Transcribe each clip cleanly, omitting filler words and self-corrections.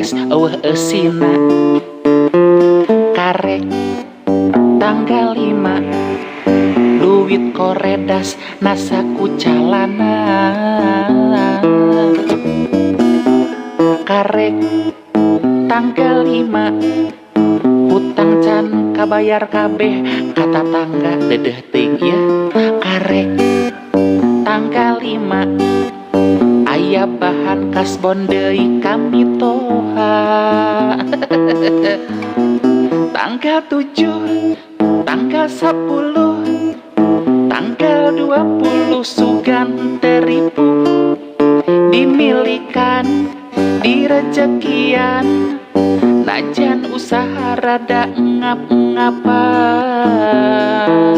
geus eueuh eusina karek tanggal 5 duit koredas nasaku calana karek tanggal 5 hutang can kabayar kabeh kata tangga dedeh ting ya karek tanggal 5 aya bahan kasbon deui kami toha tanggal 7 tanggal 10 tanggal 20 sugan teripu dimilikan direjekian najan usaha rada ngap-ngapan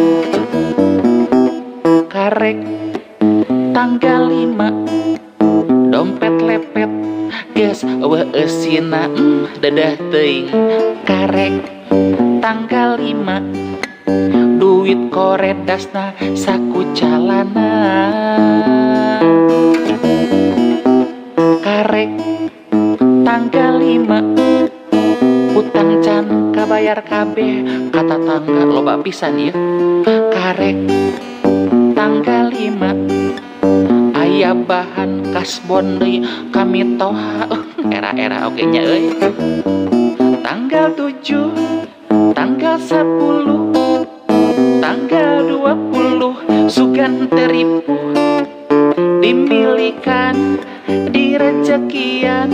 karek tanggal 5 dompet lepet geus eueuh eusina dadah teuing karek tanggal 5 duit koredasna saku calana karek tanggal 5 utang can kabayar kabeh kata tangga loba pisan ya karek tanggal 5 aya bahan kasbon deui kami toha era-era oge nya euy tanggal 7 tanggal 10 tanggal 20 sugan teripu dimilikan direjekian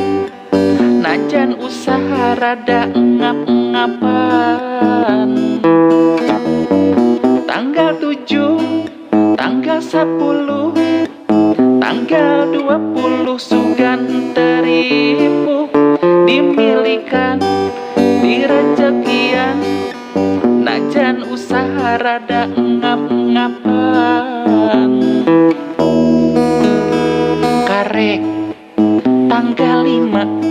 najan usaha rada ngap-ngapan tanggal 7 tanggal 10 tanggal 20 sugan teripu dimilikan direjekian najan usaha rada ngap-ngapan karek tanggal 5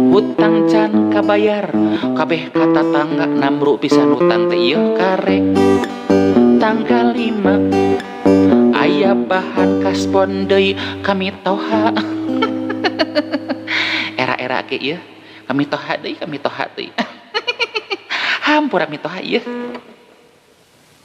hutang can kabayar kabeh kata tangga namru pisan hutang teh ieu karek tanggal 5 aya bahan kasbon deui kami toha era-era ge ieu kami toha deui hampura mitoha ieu